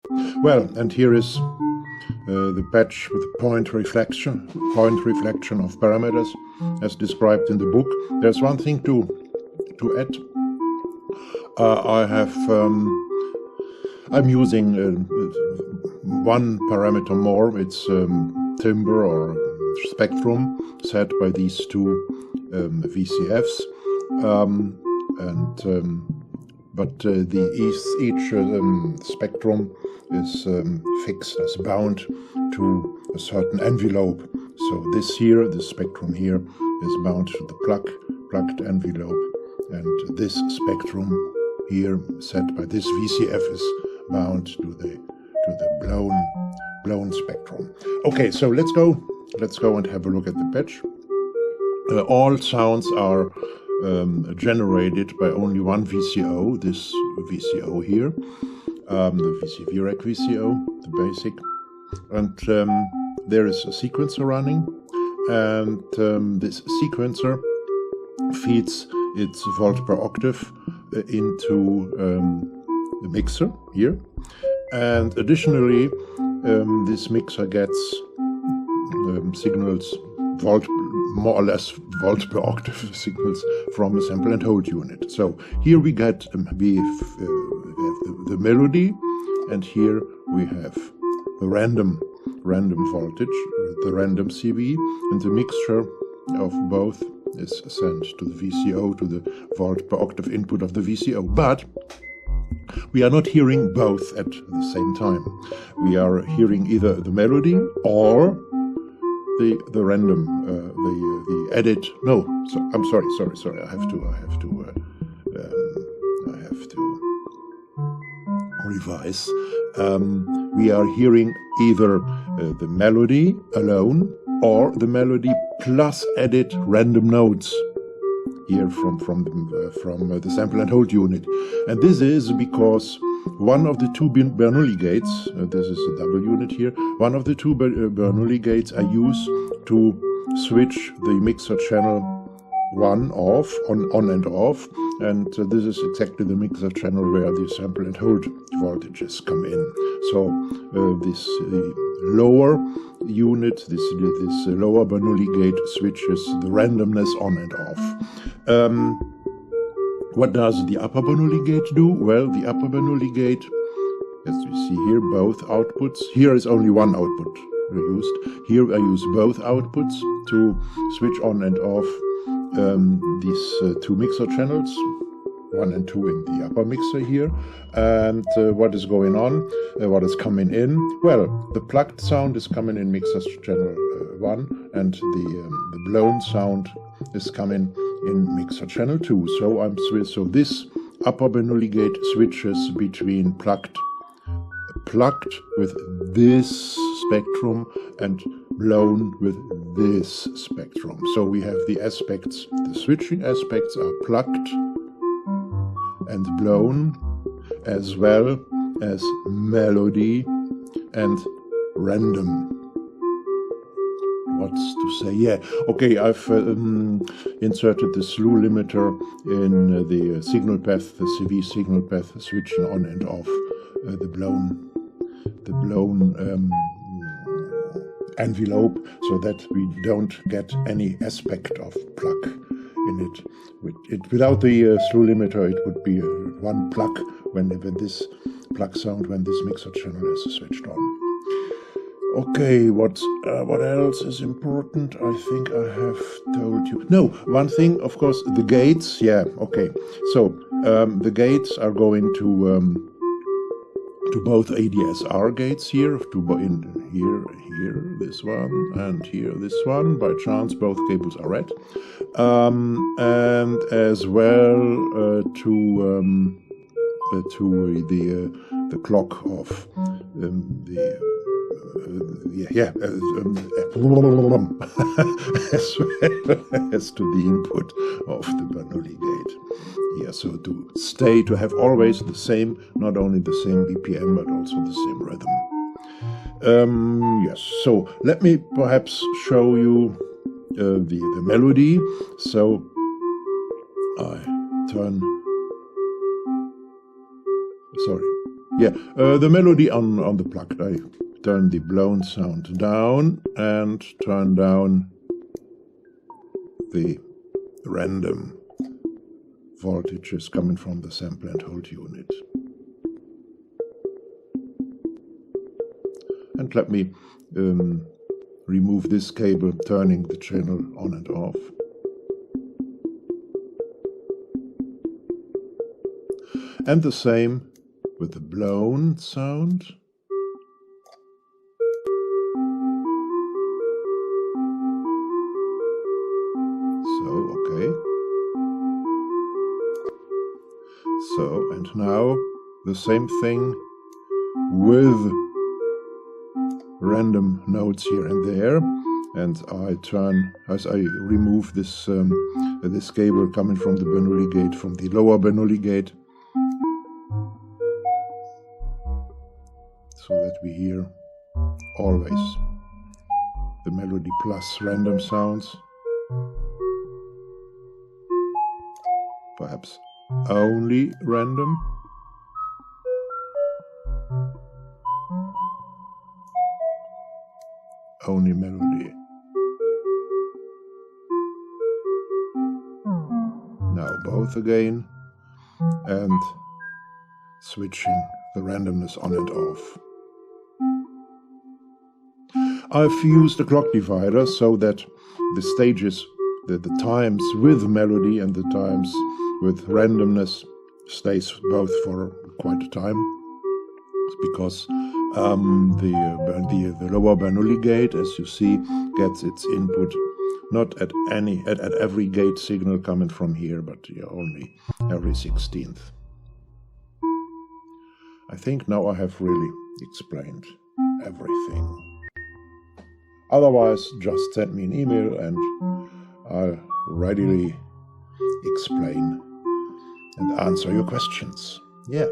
Well, and here is the patch with point reflection of parameters as described in the book. There's one thing to add. I'm using one parameter more. It's timbre or spectrum set by these two VCFs, but each spectrum is fixed as bound to a certain envelope. So this spectrum here is bound to the plugged envelope, and this spectrum here set by this VCF is bound to the blown spectrum. Okay, so let's go and have a look at the patch. All sounds are generated by only one VCO, this VCO here, the VCV-Rec VCO, the basic, and there is a sequencer running, and this sequencer feeds its volt per octave into the mixer here, and additionally this mixer gets signals, more or less volt per octave signals from a sample and hold unit. So here we get we have the melody, and here we have the random voltage, the random CV, and the mixture of both is sent to the VCO, to the volt per octave input of the VCO. But we are not hearing both at the same time. We are hearing either the melody or the random, the edit. No, so, I'm sorry. I have to revise. We are hearing either the melody alone or the melody plus edit random notes here from the sample and hold unit, and this is because one of the two Bernoulli gates, this is a double unit here, one of the two Bernoulli gates I use to switch the mixer channel on and off, and this is exactly the mixer channel where the sample and hold voltages come in. So this lower unit, this lower Bernoulli gate switches the randomness on and off. What does the upper Bernoulli gate do? Well, the upper Bernoulli gate, as you see here, both outputs. Here is only one output used. Here I use both outputs to switch on and off these two mixer channels, 1 and 2 in the upper mixer here. And what is going on? What is coming in? Well, the plugged sound is coming in mixer channel 1, and the blown sound is coming in mixer channel 2. So this upper Bernoulli gate switches between plugged with this spectrum and blown with this spectrum. So we have the aspects, the switching aspects are plugged and blown, as well as melody and random. What's to say? Yeah, okay, I've inserted the slew limiter in the signal path, the CV signal path, switching on and off the blown envelope, so that we don't get any aspect of plug in it. Without the slew limiter, it would be one plug when this plug sound, when this mixer channel is switched on. Okay, what else is important? I think I have told you. No, one thing, of course, the gates. Yeah, okay. So the gates are going to both ADSR gates here, here this one, and here this one. By chance, both cables are red, and as well to the clock of as well as to the input of the Bernoulli gate. Yeah, so to have always the same, not only the same BPM, but also the same rhythm. Yes, so let me perhaps show you the melody. So I turn, sorry, Yeah, the melody on the plucked. I turn the blown sound down and turn down the random voltages coming from the sample and hold unit. And let me remove this cable, turning the channel on and off. And the same with the blown sound. So, okay. So, and now the same thing with random notes here and there. And I turn, as I remove this, this cable coming from the Bernoulli gate, from the lower Bernoulli gate, so that we hear always the melody plus random sounds. Perhaps only random. Only melody. Now both again, and switching the randomness on and off. I've used a clock divider so that the stages, the times with melody and the times with randomness stays both for quite a time. It's because the lower Bernoulli gate, as you see, gets its input not at every gate signal coming from here, but only every 16th. I think now I have really explained everything. Otherwise, just send me an email and I'll readily explain and answer your questions. Yeah.